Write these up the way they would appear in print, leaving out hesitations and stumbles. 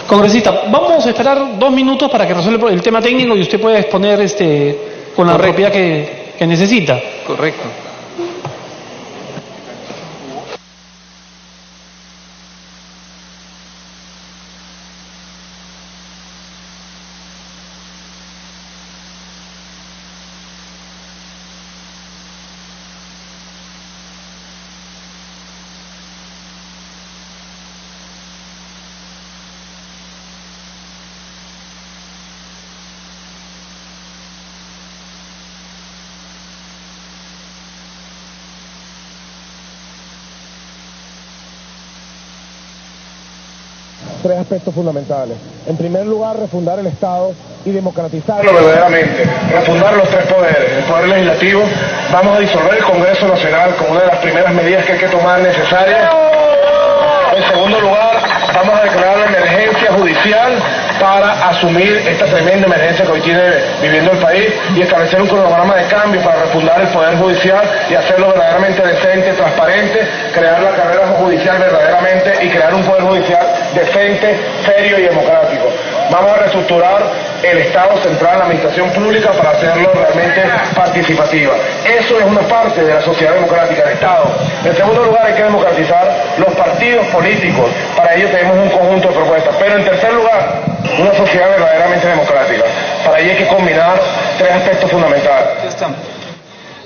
Congresista, vamos a esperar 2 minutos para que resuelva el tema técnico y usted pueda exponer con la propiedad que necesita. Correcto. Tres aspectos fundamentales. En primer lugar, refundar el Estado y democratizarlo verdaderamente. Refundar los tres poderes. El poder legislativo, vamos a disolver el Congreso Nacional como una de las primeras medidas que hay que tomar necesarias. En segundo lugar, vamos a declarar la emergencia judicial para asumir esta tremenda emergencia que hoy tiene viviendo el país y establecer un cronograma de cambio para refundar el Poder Judicial y hacerlo verdaderamente decente, transparente, crear la carrera judicial verdaderamente y crear un Poder Judicial decente, serio y democrático. Vamos a reestructurar el Estado central, la administración pública, para hacerlo realmente participativa. Eso es una parte de la sociedad democrática del Estado. En segundo lugar, hay que democratizar los partidos políticos. Para ello tenemos un conjunto de propuestas. Pero en tercer lugar, una sociedad verdaderamente democrática. Para ello hay que combinar tres aspectos fundamentales.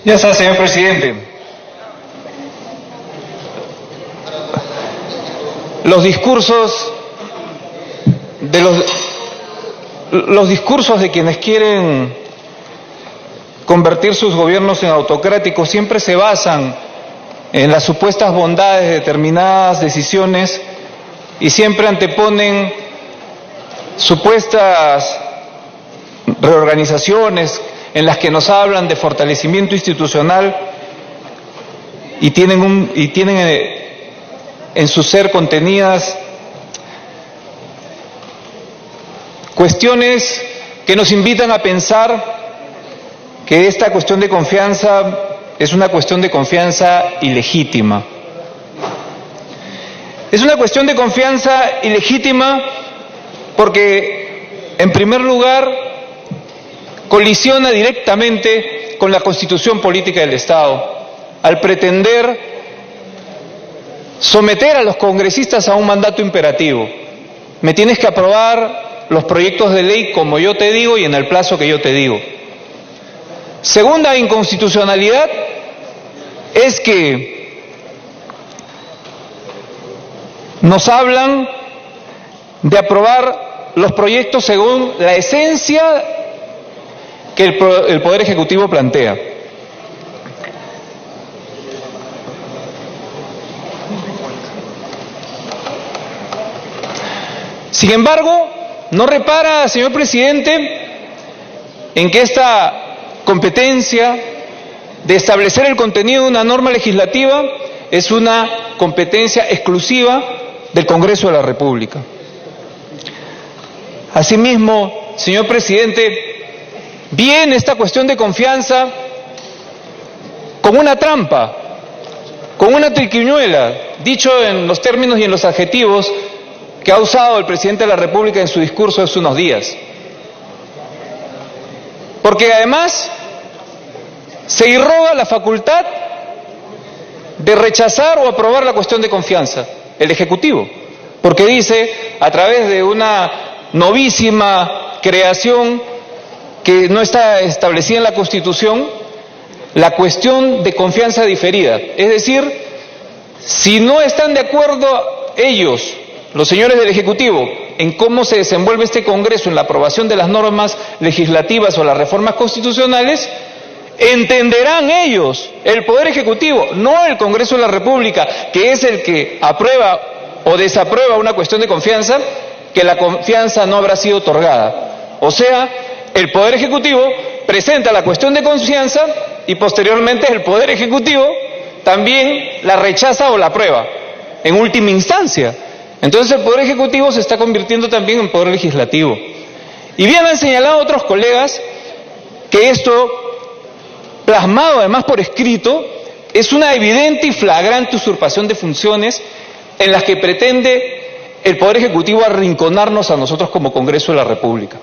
Ya está, señor presidente. Los discursos de quienes quieren convertir sus gobiernos en autocráticos siempre se basan en las supuestas bondades de determinadas decisiones y siempre anteponen supuestas reorganizaciones en las que nos hablan de fortalecimiento institucional y tienen en su ser contenidas cuestiones que nos invitan a pensar que esta cuestión de confianza es una cuestión de confianza ilegítima. Es una cuestión de confianza ilegítima porque, en primer lugar, colisiona directamente con la Constitución Política del Estado, al pretender someter a los congresistas a un mandato imperativo. Me tienes que aprobar los proyectos de ley como yo te digo y en el plazo que yo te digo. Segunda inconstitucionalidad es que nos hablan de aprobar los proyectos según la esencia que el Poder Ejecutivo plantea. Sin embargo, no repara, señor presidente, en que esta competencia de establecer el contenido de una norma legislativa es una competencia exclusiva del Congreso de la República. Asimismo, señor presidente, viene esta cuestión de confianza como una trampa, como una triquiñuela, dicho en los términos y en los adjetivos que ha usado el presidente de la República en su discurso hace unos días. Porque además se irroga la facultad de rechazar o aprobar la cuestión de confianza, el Ejecutivo, porque dice, a través de una novísima creación que no está establecida en la Constitución, la cuestión de confianza diferida. Es decir, si no están de acuerdo ellos, los señores del Ejecutivo, en cómo se desenvuelve este Congreso en la aprobación de las normas legislativas o las reformas constitucionales, entenderán ellos, el Poder Ejecutivo, no el Congreso de la República, que es el que aprueba o desaprueba una cuestión de confianza, que la confianza no habrá sido otorgada. O sea, el Poder Ejecutivo presenta la cuestión de confianza y posteriormente el Poder Ejecutivo también la rechaza o la aprueba, en última instancia. Entonces el Poder Ejecutivo se está convirtiendo también en Poder Legislativo. Y bien han señalado otros colegas que esto, plasmado además por escrito, es una evidente y flagrante usurpación de funciones en las que pretende el Poder Ejecutivo a arrinconarnos a nosotros como Congreso de la República.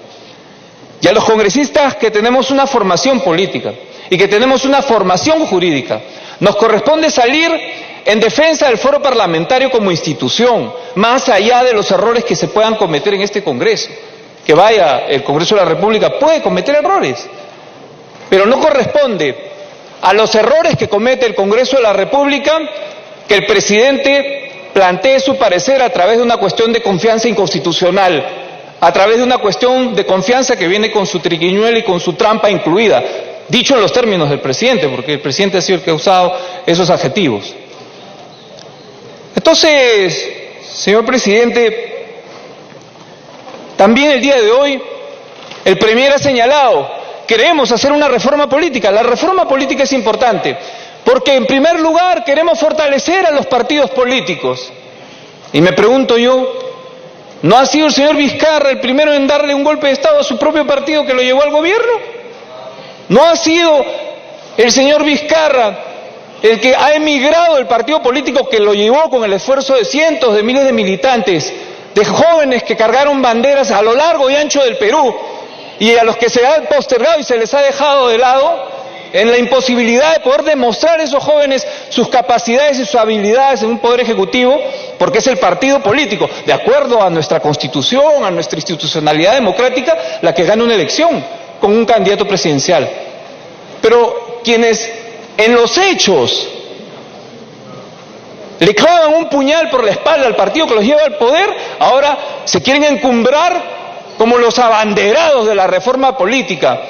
Y a los congresistas que tenemos una formación política y que tenemos una formación jurídica, nos corresponde salir en defensa del foro parlamentario como institución, más allá de los errores que se puedan cometer en este Congreso. Que vaya, el Congreso de la República puede cometer errores, pero no corresponde a los errores que comete el Congreso de la República que el presidente plantee su parecer a través de una cuestión de confianza inconstitucional, a través de una cuestión de confianza que viene con su triquiñuela y con su trampa incluida, dicho en los términos del presidente, porque el presidente ha sido el que ha usado esos adjetivos. Entonces, señor presidente, también el día de hoy el Premier ha señalado: queremos hacer una reforma política. La reforma política es importante porque, en primer lugar, queremos fortalecer a los partidos políticos. Y me pregunto yo, ¿no ha sido el señor Vizcarra el primero en darle un golpe de Estado a su propio partido que lo llevó al gobierno? ¿No ha sido el señor Vizcarra el que ha emigrado del partido político que lo llevó con el esfuerzo de cientos de miles de militantes, de jóvenes que cargaron banderas a lo largo y ancho del Perú, y a los que se ha postergado y se les ha dejado de lado en la imposibilidad de poder demostrar a esos jóvenes sus capacidades y sus habilidades en un poder ejecutivo, porque es el partido político, de acuerdo a nuestra Constitución, a nuestra institucionalidad democrática, la que gana una elección con un candidato presidencial? Pero quienes en los hechos le clavan un puñal por la espalda al partido que los lleva al poder, ahora se quieren encumbrar como los abanderados de la reforma política.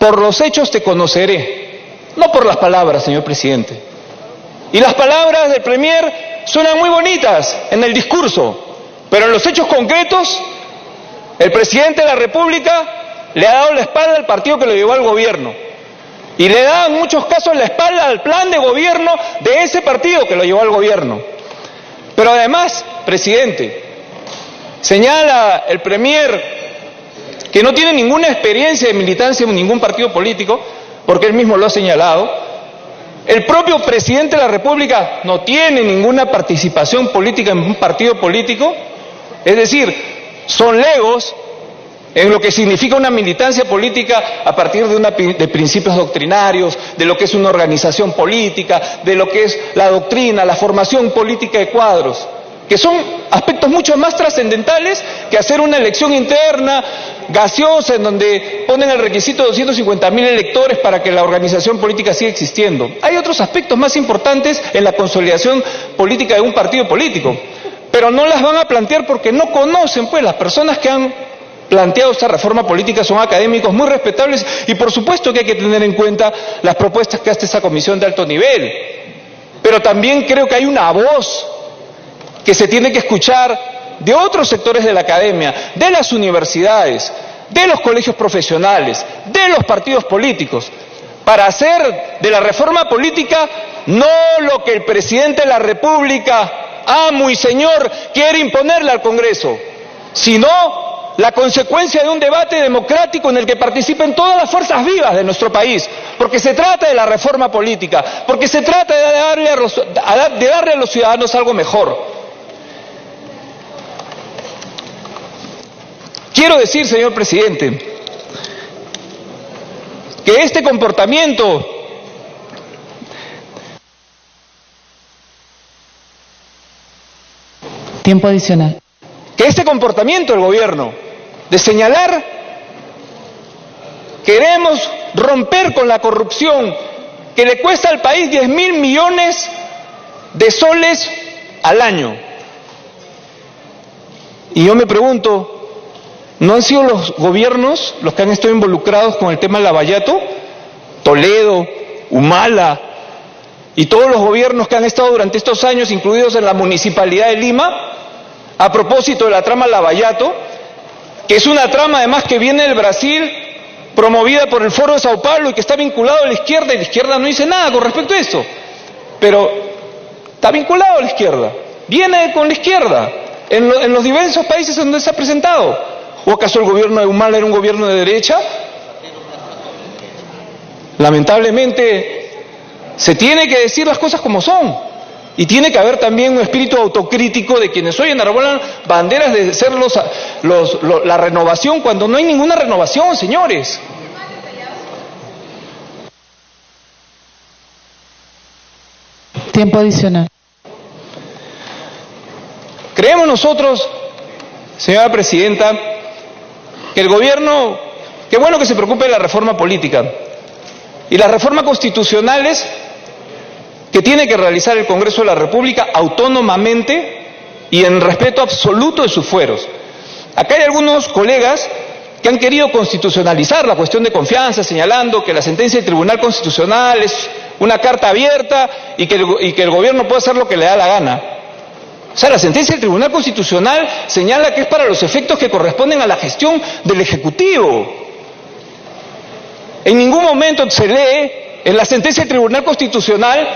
Por los hechos te conoceré, no por las palabras, señor presidente. Y las palabras del Premier suenan muy bonitas en el discurso, pero en los hechos concretos, el presidente de la República le ha dado la espalda al partido que lo llevó al gobierno. Y le da en muchos casos la espalda al plan de gobierno de ese partido que lo llevó al gobierno. Pero además, presidente, señala el Premier que no tiene ninguna experiencia de militancia en ningún partido político, porque él mismo lo ha señalado. El propio presidente de la República no tiene ninguna participación política en un partido político, es decir, son legos en lo que significa una militancia política a partir de principios doctrinarios, de lo que es una organización política, de lo que es la doctrina, la formación política de cuadros, que son aspectos mucho más trascendentales que hacer una elección interna, gaseosa, en donde ponen el requisito de 250.000 electores para que la organización política siga existiendo. Hay otros aspectos más importantes en la consolidación política de un partido político, pero no las van a plantear porque no conocen, pues, las personas que han planteado esta reforma política son académicos muy respetables, y por supuesto que hay que tener en cuenta las propuestas que hace esa comisión de alto nivel. Pero también creo que hay una voz que se tiene que escuchar de otros sectores de la academia, de las universidades, de los colegios profesionales, de los partidos políticos, para hacer de la reforma política no lo que el presidente de la República, amo y señor, quiere imponerle al Congreso, sino la consecuencia de un debate democrático en el que participen todas las fuerzas vivas de nuestro país, porque se trata de la reforma política, porque se trata de darle a los ciudadanos algo mejor. Quiero decir, señor presidente, que este comportamiento Tiempo adicional. Que este comportamiento del gobierno de señalar queremos romper con la corrupción que le cuesta al país 10.000 millones de soles al año. Y yo me pregunto, ¿no han sido los gobiernos los que han estado involucrados con el tema del Lavallato? Toledo, Humala y todos los gobiernos que han estado durante estos años incluidos en la Municipalidad de Lima, a propósito de la trama Lavallato, que es una trama además que viene del Brasil, promovida por el Foro de Sao Paulo y que está vinculado a la izquierda, y la izquierda no dice nada con respecto a eso, pero está vinculado a la izquierda, viene con la izquierda, en los diversos países donde se ha presentado. ¿O acaso el gobierno de Humala era un gobierno de derecha? Lamentablemente se tiene que decir las cosas como son. Y tiene que haber también un espíritu autocrítico de quienes hoy enarbolan banderas de ser la renovación cuando no hay ninguna renovación, señores. Tiempo adicional. Creemos nosotros, señora presidenta, que el gobierno, qué bueno que se preocupe de la reforma política y las reformas constitucionales que tiene que realizar el Congreso de la República autónomamente y en respeto absoluto de sus fueros. Acá hay algunos colegas que han querido constitucionalizar la cuestión de confianza, señalando que la sentencia del Tribunal Constitucional es una carta abierta y que el gobierno puede hacer lo que le da la gana. O sea, la sentencia del Tribunal Constitucional señala que es para los efectos que corresponden a la gestión del Ejecutivo. En ningún momento se lee en la sentencia del Tribunal Constitucional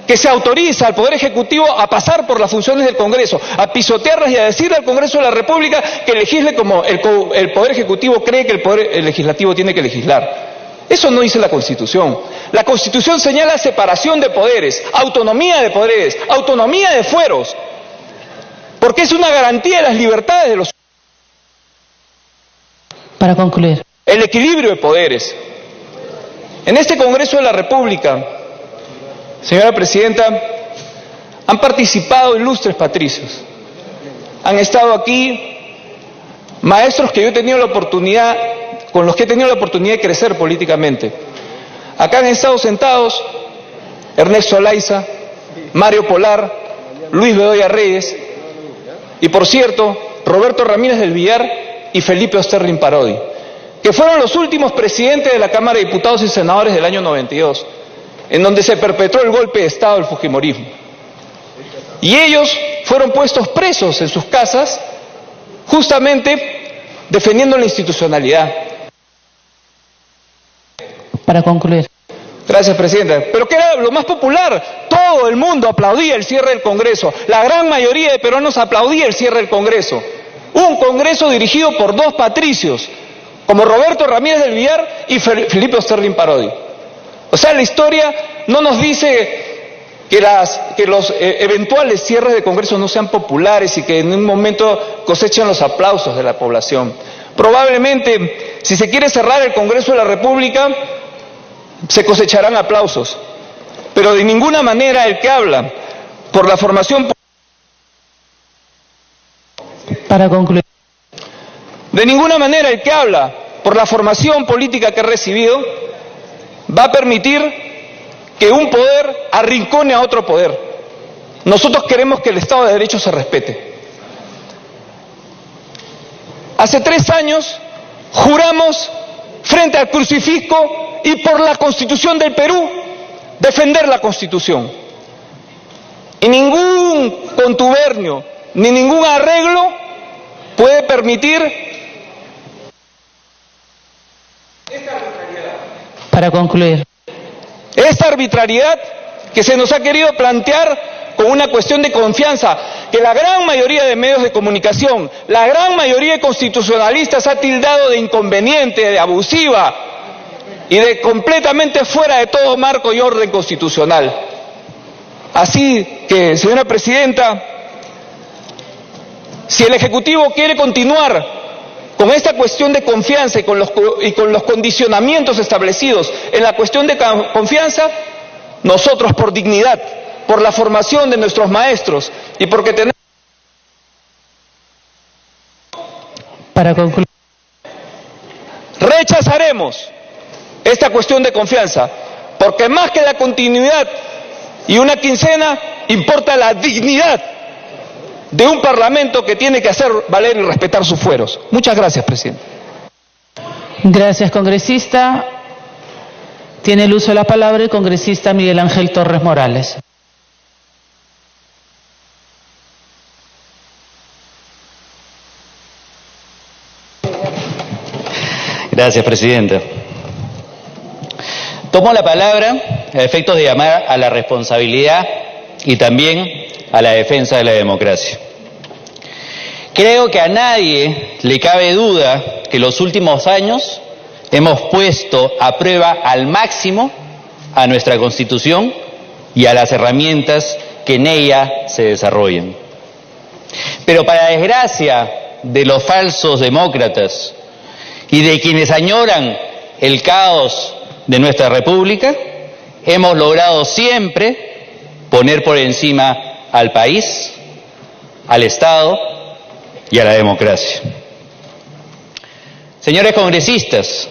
que se autoriza al Poder Ejecutivo a pasar por las funciones del Congreso, a pisotearlas y a decirle al Congreso de la República que legisle como el Poder Ejecutivo cree que el Legislativo tiene que legislar. Eso no dice la Constitución. La Constitución señala separación de poderes, autonomía de fueros, porque es una garantía de las libertades de los... Para concluir. El equilibrio de poderes. En este Congreso de la República, señora presidenta, han participado ilustres patricios. Han estado aquí maestros que yo he tenido la oportunidad, con los que he tenido la oportunidad de crecer políticamente. Acá han estado sentados Ernesto Olaiza, Mario Polar, Luis Bedoya Reyes y, por cierto, Roberto Ramírez del Villar y Felipe Osterlin Parodi, que fueron los últimos presidentes de la Cámara de Diputados y Senadores del año 92, en donde se perpetró el golpe de Estado del Fujimorismo. Y ellos fueron puestos presos en sus casas, justamente defendiendo la institucionalidad. Para concluir. Gracias, presidenta. Pero ¿qué era lo más popular? Todo el mundo aplaudía el cierre del Congreso. La gran mayoría de peruanos aplaudía el cierre del Congreso. Un Congreso dirigido por dos patricios, como Roberto Ramírez del Villar y Felipe Osterlin Parodi. O sea, la historia no nos dice que los eventuales cierres de Congreso no sean populares y que en un momento cosechen los aplausos de la población. Probablemente, si se quiere cerrar el Congreso de la República, se cosecharán aplausos, pero de ninguna manera el que habla por la formación... Para concluir. De ninguna manera el que habla por la formación política que ha recibido va a permitir que un poder arrincone a otro poder. Nosotros queremos que el Estado de Derecho se respete. Hace 3 años juramos frente al crucifijo y por la Constitución del Perú defender la Constitución. Y ningún contubernio ni ningún arreglo puede permitir esta arbitrariedad. Para concluir. Esta arbitrariedad que se nos ha querido plantear con una cuestión de confianza, que la gran mayoría de medios de comunicación, la gran mayoría de constitucionalistas ha tildado de inconveniente, de abusiva y de completamente fuera de todo marco y orden constitucional. Así que, señora presidenta, si el Ejecutivo quiere continuar con esta cuestión de confianza y con los condicionamientos establecidos en la cuestión de confianza, nosotros por dignidad, por la formación de nuestros maestros y porque tenemos... Para concluir. Rechazaremos esta cuestión de confianza, porque más que la continuidad y una quincena, importa la dignidad de un Parlamento que tiene que hacer valer y respetar sus fueros. Muchas gracias, presidente. Gracias, congresista. Tiene el uso de la palabra el congresista Miguel Ángel Torres Morales. Gracias, presidenta. Tomo la palabra a efectos de llamar a la responsabilidad y también a la defensa de la democracia. Creo que a nadie le cabe duda que en los últimos años hemos puesto a prueba al máximo a nuestra Constitución y a las herramientas que en ella se desarrollan. Pero para desgracia de los falsos demócratas y de quienes añoran el caos de nuestra República, hemos logrado siempre poner por encima al país, al Estado y a la democracia. Señores congresistas,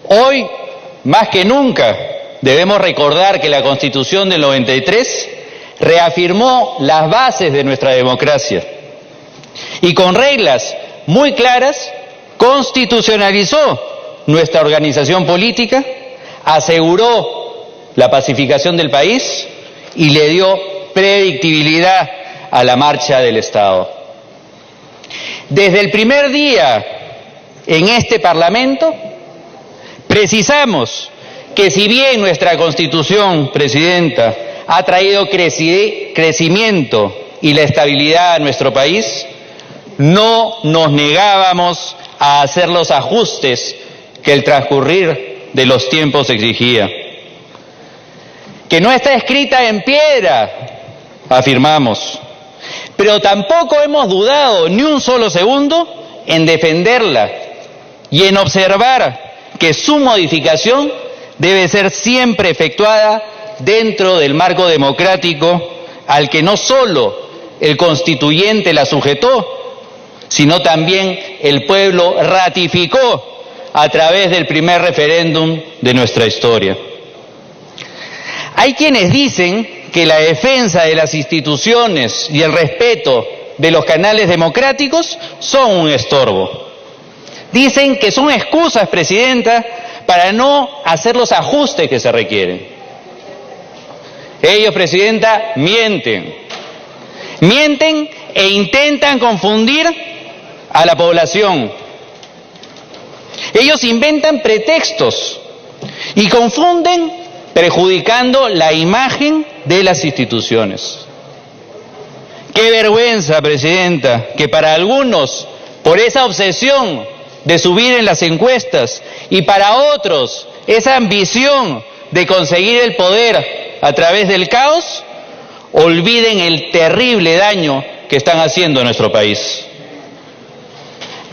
hoy más que nunca debemos recordar que la Constitución del 93 reafirmó las bases de nuestra democracia y con reglas muy claras constitucionalizó nuestra organización política, aseguró la pacificación del país y le dio predictibilidad a la marcha del Estado. Desde el primer día en este Parlamento precisamos que si bien nuestra Constitución, Presidenta, ha traído crecimiento y la estabilidad a nuestro país, no nos negábamos a hacer los ajustes que el transcurrir de los tiempos exigía. Que no está escrita en piedra, afirmamos, pero tampoco hemos dudado ni un solo segundo en defenderla y en observar que su modificación debe ser siempre efectuada dentro del marco democrático al que no solo el constituyente la sujetó, sino también el pueblo ratificó a través del primer referéndum de nuestra historia. Hay quienes dicen que la defensa de las instituciones y el respeto de los canales democráticos son un estorbo. Dicen que son excusas, Presidenta, para no hacer los ajustes que se requieren. Ellos, Presidenta, mienten e intentan confundir a la población. Ellos inventan pretextos y confunden, perjudicando la imagen de las instituciones. Qué vergüenza, Presidenta, que para algunos, por esa obsesión de subir en las encuestas, y para otros, esa ambición de conseguir el poder a través del caos, olviden el terrible daño que están haciendo a nuestro país.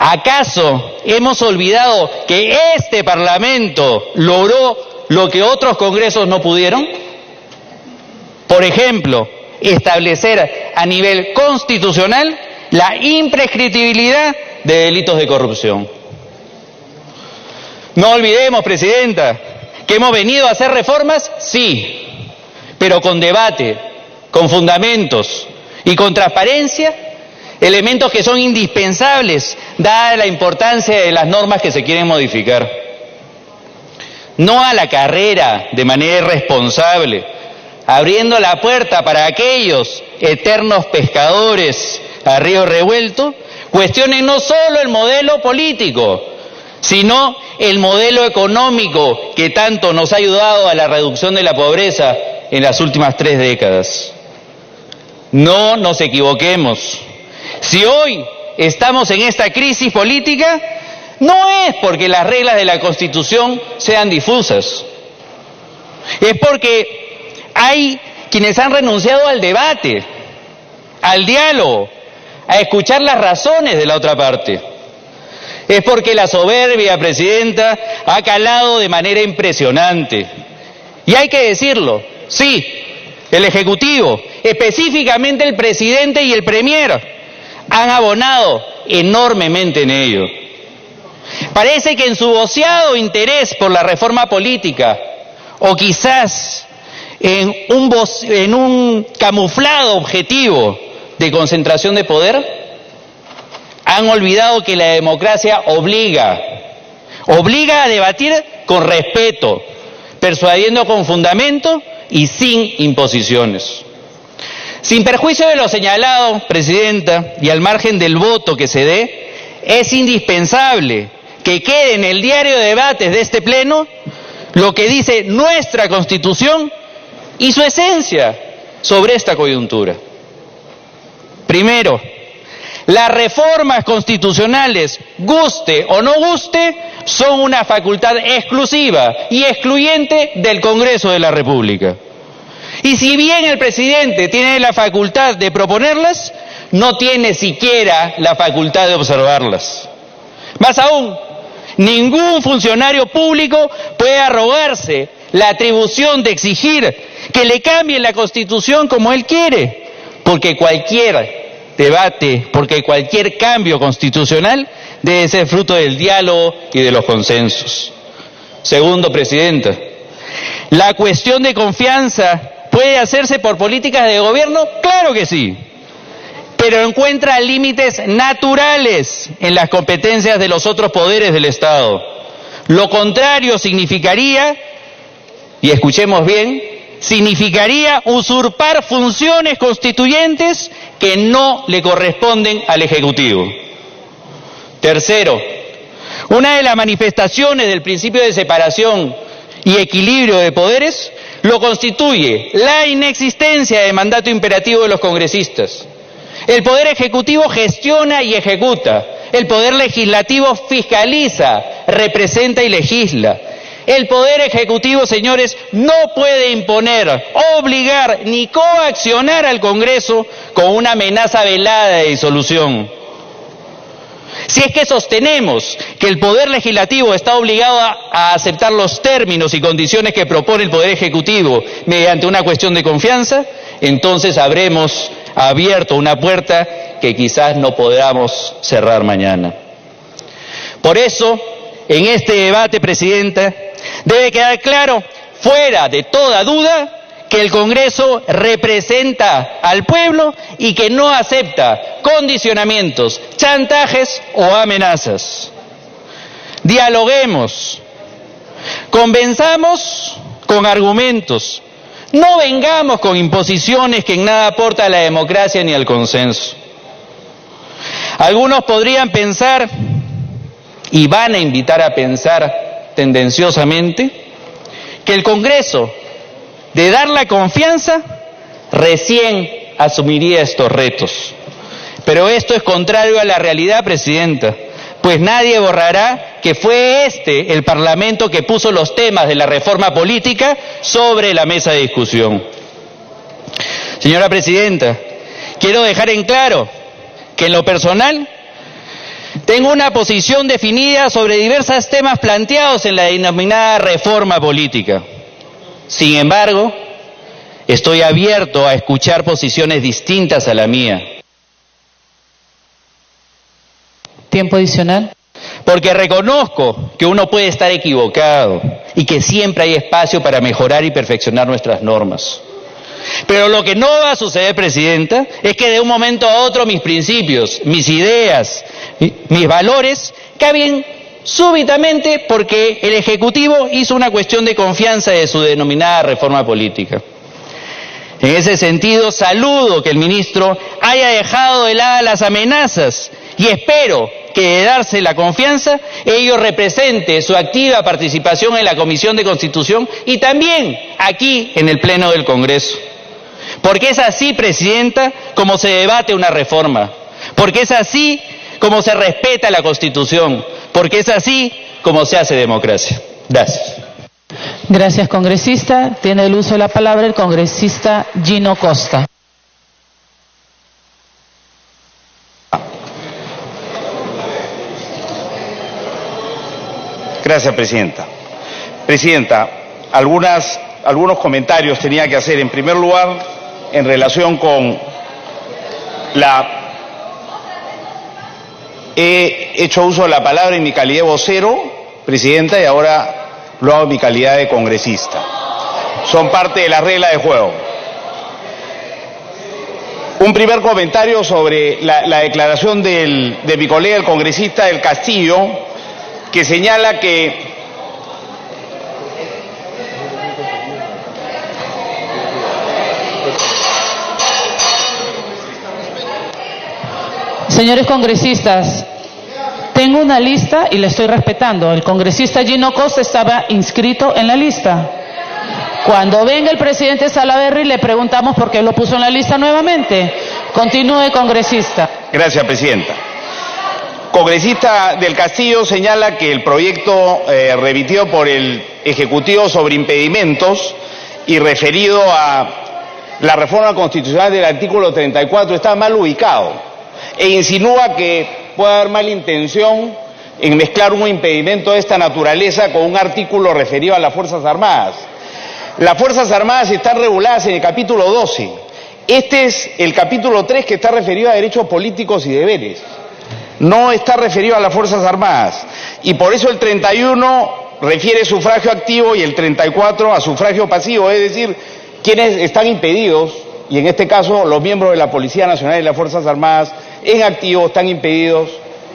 ¿Acaso hemos olvidado que este Parlamento logró lo que otros congresos no pudieron? Por ejemplo, establecer a nivel constitucional la imprescriptibilidad de delitos de corrupción. No olvidemos, Presidenta, que hemos venido a hacer reformas, sí, pero con debate, con fundamentos y con transparencia, elementos que son indispensables dada la importancia de las normas que se quieren modificar. No a la carrera de manera irresponsable, abriendo la puerta para aquellos eternos pescadores a río revuelto, cuestionen no solo el modelo político, sino el modelo económico que tanto nos ha ayudado a la reducción de la pobreza en las últimas 3 décadas. No nos equivoquemos. Si hoy estamos en esta crisis política, no es porque las reglas de la Constitución sean difusas. Es porque hay quienes han renunciado al debate, al diálogo, a escuchar las razones de la otra parte. Es porque la soberbia, Presidenta, ha calado de manera impresionante. Y hay que decirlo, sí, el Ejecutivo, específicamente el Presidente y el Premier, han abonado enormemente en ello. Parece que en su voceado interés por la reforma política, o quizás en un camuflado objetivo de concentración de poder, han olvidado que la democracia obliga a debatir con respeto, persuadiendo con fundamento y sin imposiciones. Sin perjuicio de lo señalado, Presidenta, y al margen del voto que se dé, es indispensable que quede en el diario de debates de este Pleno lo que dice nuestra Constitución y su esencia sobre esta coyuntura. Primero, las reformas constitucionales, guste o no guste, son una facultad exclusiva y excluyente del Congreso de la República. Y si bien el presidente tiene la facultad de proponerlas, no tiene siquiera la facultad de observarlas. Más aún, ningún funcionario público puede arrogarse la atribución de exigir que le cambien la Constitución como él quiere, porque cualquier debate, porque cualquier cambio constitucional debe ser fruto del diálogo y de los consensos. Segundo, Presidenta, ¿la cuestión de confianza puede hacerse por políticas de gobierno? Claro que sí, pero encuentra límites naturales en las competencias de los otros poderes del Estado. Lo contrario significaría, y escuchemos bien, significaría usurpar funciones constituyentes que no le corresponden al Ejecutivo. Tercero, una de las manifestaciones del principio de separación y equilibrio de poderes lo constituye la inexistencia de mandato imperativo de los congresistas. El Poder Ejecutivo gestiona y ejecuta. El Poder Legislativo fiscaliza, representa y legisla. El Poder Ejecutivo, señores, no puede imponer, obligar ni coaccionar al Congreso con una amenaza velada de disolución. Si es que sostenemos que el Poder Legislativo está obligado a aceptar los términos y condiciones que propone el Poder Ejecutivo mediante una cuestión de confianza, entonces habremos abierto una puerta que quizás no podamos cerrar mañana. Por eso, en este debate, Presidenta, debe quedar claro, fuera de toda duda, que el Congreso representa al pueblo y que no acepta condicionamientos, chantajes o amenazas. Dialoguemos, convenzamos con argumentos, no vengamos con imposiciones que en nada aporta a la democracia ni al consenso. Algunos podrían pensar, y van a invitar a pensar tendenciosamente, que el Congreso, de dar la confianza, recién asumiría estos retos. Pero esto es contrario a la realidad, Presidenta, pues nadie borrará que fue el Parlamento que puso los temas de la reforma política sobre la mesa de discusión. Señora Presidenta, quiero dejar en claro que en lo personal tengo una posición definida sobre diversos temas planteados en la denominada reforma política. Sin embargo, estoy abierto a escuchar posiciones distintas a la mía. Tiempo adicional. Porque reconozco que uno puede estar equivocado y que siempre hay espacio para mejorar y perfeccionar nuestras normas. Pero lo que no va a suceder, Presidenta, es que de un momento a otro mis principios, mis ideas, mis valores cambien súbitamente porque el Ejecutivo hizo una cuestión de confianza de su denominada reforma política. En ese sentido, saludo que el ministro haya dejado de lado las amenazas y espero que, de darse la confianza, ello represente su activa participación en la Comisión de Constitución y también aquí en el Pleno del Congreso. Porque es así, Presidenta, como se debate una reforma. Porque es así como se respeta la Constitución. Porque es así como se hace democracia. Gracias. Gracias, congresista. Tiene el uso de la palabra el congresista Gino Costa. Gracias, Presidenta. Presidenta, algunos comentarios tenía que hacer. En primer lugar, en relación con He hecho uso de la palabra en mi calidad de vocero, Presidenta, y ahora lo hago en mi calidad de congresista. Son parte de la regla de juego. Un primer comentario sobre la declaración de mi colega, el congresista del Castillo, que señala que Señores congresistas, tengo una lista y la estoy respetando. El congresista Gino Costa estaba inscrito en la lista. Cuando venga el presidente Salaverry le preguntamos por qué lo puso en la lista nuevamente. Continúe, congresista. Gracias, Presidenta. Congresista del Castillo señala que el proyecto remitido por el Ejecutivo sobre impedimentos y referido a la reforma constitucional del artículo 34 está mal ubicado e insinúa que puede haber mala intención en mezclar un impedimento de esta naturaleza con un artículo referido a las Fuerzas Armadas. Las Fuerzas Armadas están reguladas en el capítulo 12. Este es el capítulo 3 que está referido a derechos políticos y deberes. No está referido a las Fuerzas Armadas. Y por eso el 31 refiere sufragio activo y el 34 a sufragio pasivo, es decir, quienes están impedidos, y en este caso los miembros de la Policía Nacional y las Fuerzas Armadas en activo están impedidos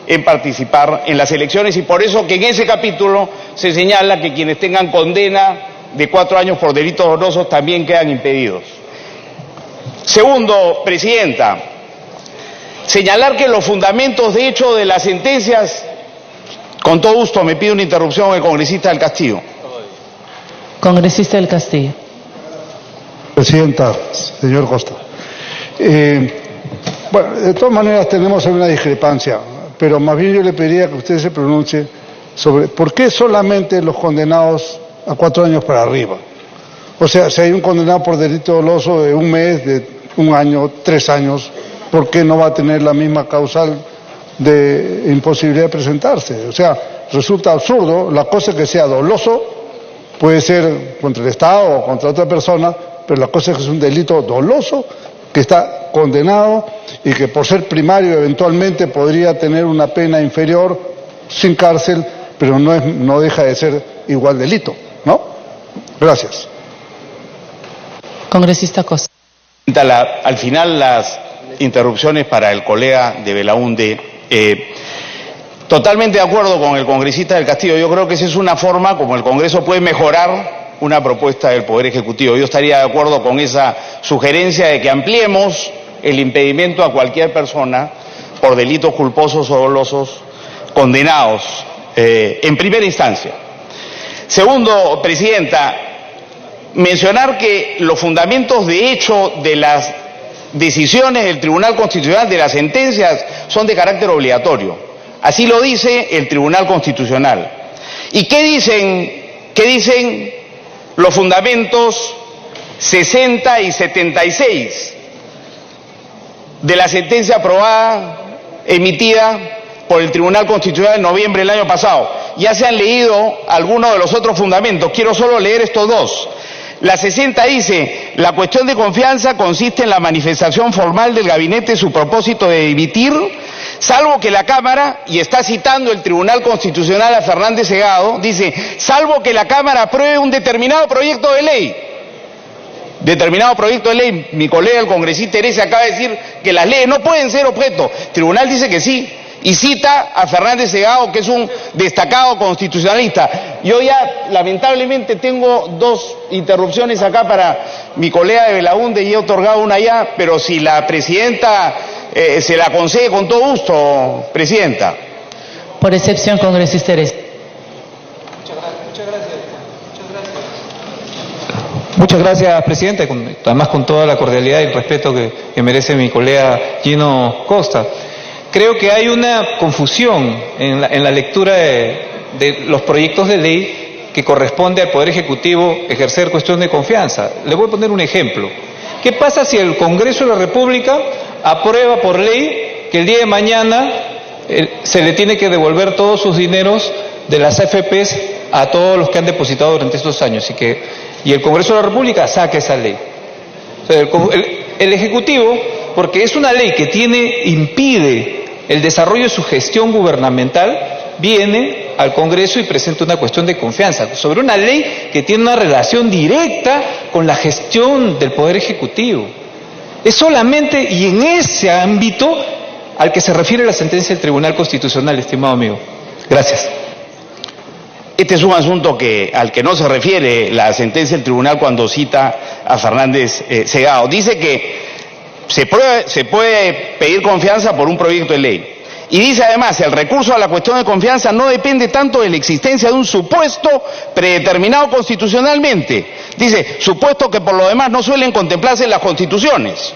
en participar en las elecciones, y por eso que en ese capítulo se señala que quienes tengan condena de 4 años por delitos dolosos también quedan impedidos. Segundo, Presidenta, señalar que los fundamentos de hecho de las sentencias, con todo gusto me pide una interrupción el congresista del Castillo. Congresista del Castillo. Presidenta, señor Costa. Bueno, de todas maneras tenemos una discrepancia, pero más bien yo le pediría que usted se pronuncie sobre por qué solamente los condenados a 4 años para arriba. O sea, si hay un condenado por delito doloso de 1 mes, de 1 año, 3 años, ¿por qué no va a tener la misma causal de imposibilidad de presentarse? O sea, resulta absurdo. La cosa que sea doloso puede ser contra el Estado o contra otra persona, pero la cosa es que es un delito doloso que está condenado y que por ser primario eventualmente podría tener una pena inferior sin cárcel, pero no deja de ser igual delito, ¿no? Gracias. Congresista Costa. Al final las interrupciones para el colega de Belaúnde. Totalmente de acuerdo con el congresista del Castillo. Yo creo que esa es una forma como el Congreso puede mejorar una propuesta del Poder Ejecutivo. Yo estaría de acuerdo con esa sugerencia de que ampliemos el impedimento a cualquier persona por delitos culposos o dolosos condenados en primera instancia. Segundo, Presidenta, mencionar que los fundamentos de hecho de las decisiones del Tribunal Constitucional, de las sentencias, son de carácter obligatorio. Así lo dice el Tribunal Constitucional. ¿Y qué dicen los fundamentos 60 y 76 de la sentencia aprobada, emitida por el Tribunal Constitucional en noviembre del año pasado? Ya se han leído algunos de los otros fundamentos, quiero solo leer estos dos. La 60 dice: la cuestión de confianza consiste en la manifestación formal del gabinete su propósito de dimitir, salvo que la Cámara, y está citando el Tribunal Constitucional a Fernández Segado, dice, salvo que la Cámara apruebe un determinado proyecto de ley. Determinado proyecto de ley, mi colega el congresista Heredia acaba de decir que las leyes no pueden ser objeto. El tribunal dice que sí, y cita a Fernández Segado, que es un destacado constitucionalista. Yo ya lamentablemente tengo 2 interrupciones acá para mi colega de Belaúnde y he otorgado una ya, pero si la Presidenta se la concede con todo gusto, Presidenta. Por excepción, congresista Heredia. Muchas gracias, Presidente, además con toda la cordialidad y el respeto que merece mi colega Gino Costa. Creo que hay una confusión en la lectura de los proyectos de ley que corresponde al Poder Ejecutivo ejercer cuestión de confianza. Le voy a poner un ejemplo. ¿Qué pasa si el Congreso de la República aprueba por ley que el día de mañana se le tiene que devolver todos sus dineros de las AFPs a todos los que han depositado durante estos años y el Congreso de la República saque esa ley? O sea, el Ejecutivo, porque es una ley que impide el desarrollo de su gestión gubernamental, viene al Congreso y presenta una cuestión de confianza sobre una ley que tiene una relación directa con la gestión del Poder Ejecutivo. Es solamente y en ese ámbito al que se refiere la sentencia del Tribunal Constitucional, estimado amigo. Gracias. Este es un asunto al que no se refiere la sentencia del tribunal cuando cita a Fernández Segado. Dice que se puede pedir confianza por un proyecto de ley. Y dice además, el recurso a la cuestión de confianza no depende tanto de la existencia de un supuesto predeterminado constitucionalmente. Dice, supuesto que por lo demás no suelen contemplarse en las constituciones,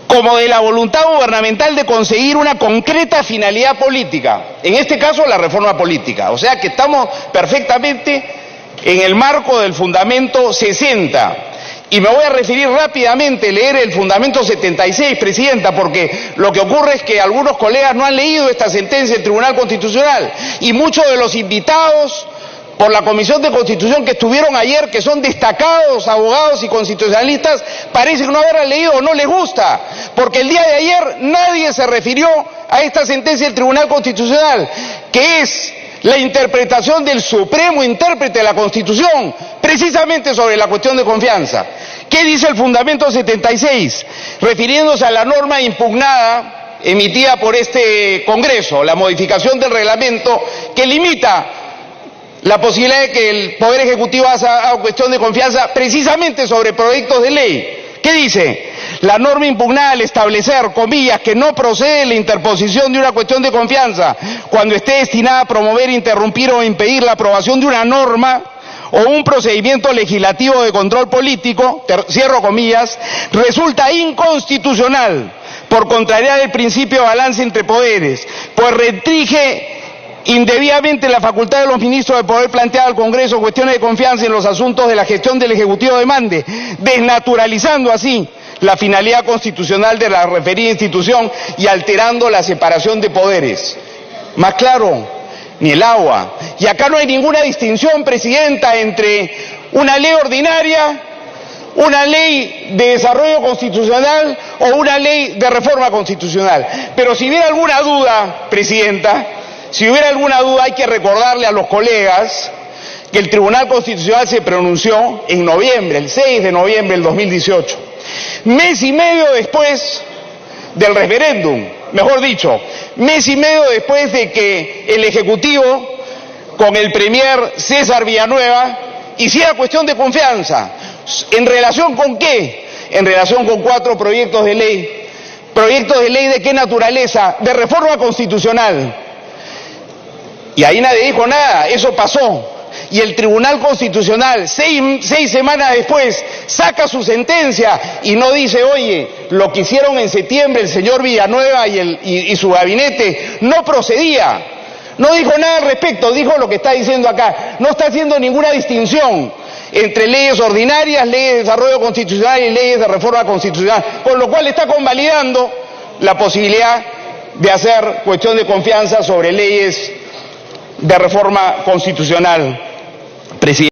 como de la voluntad gubernamental de conseguir una concreta finalidad política, en este caso la reforma política. O sea que estamos perfectamente en el marco del fundamento 60. Y me voy a referir rápidamente, leer el fundamento 76, Presidenta, porque lo que ocurre es que algunos colegas no han leído esta sentencia del Tribunal Constitucional y muchos de los invitados por la Comisión de Constitución que estuvieron ayer, que son destacados abogados y constitucionalistas, parece que no haberla leído o no les gusta, porque el día de ayer nadie se refirió a esta sentencia del Tribunal Constitucional, que es la interpretación del supremo intérprete de la Constitución, precisamente sobre la cuestión de confianza. ¿Qué dice el fundamento 76? Refiriéndose a la norma impugnada emitida por este Congreso, la modificación del reglamento que limita la posibilidad de que el Poder Ejecutivo haga cuestión de confianza precisamente sobre proyectos de ley. ¿Qué dice? La norma impugnada al establecer, comillas, que no procede la interposición de una cuestión de confianza cuando esté destinada a promover, interrumpir o impedir la aprobación de una norma o un procedimiento legislativo de control político, cierro comillas, resulta inconstitucional por contrariar el principio de balance entre poderes, pues restringe indebidamente la facultad de los ministros de poder plantear al Congreso cuestiones de confianza en los asuntos de la gestión del Ejecutivo demande, desnaturalizando así la finalidad constitucional de la referida institución y alterando la separación de poderes. Más claro, ni el agua. Y acá no hay ninguna distinción, Presidenta, entre una ley ordinaria, una ley de desarrollo constitucional o una ley de reforma constitucional. Pero si hubiera alguna duda, Presidenta, si hubiera alguna duda, hay que recordarle a los colegas que el Tribunal Constitucional se pronunció en noviembre, el 6 de noviembre del 2018, mes y medio después del referéndum, mejor dicho, mes y medio después de que el Ejecutivo, con el Premier César Villanueva, hiciera cuestión de confianza. ¿En relación con qué? En relación con 4 proyectos de ley. ¿Proyectos de ley de qué naturaleza? De reforma constitucional. Y ahí nadie dijo nada, eso pasó. Y el Tribunal Constitucional, seis semanas después, saca su sentencia y no dice, oye, lo que hicieron en septiembre el señor Villanueva y su gabinete no procedía. No dijo nada al respecto, dijo lo que está diciendo acá. No está haciendo ninguna distinción entre leyes ordinarias, leyes de desarrollo constitucional y leyes de reforma constitucional, con lo cual está convalidando la posibilidad de hacer cuestión de confianza sobre leyes de reforma constitucional, Presidente.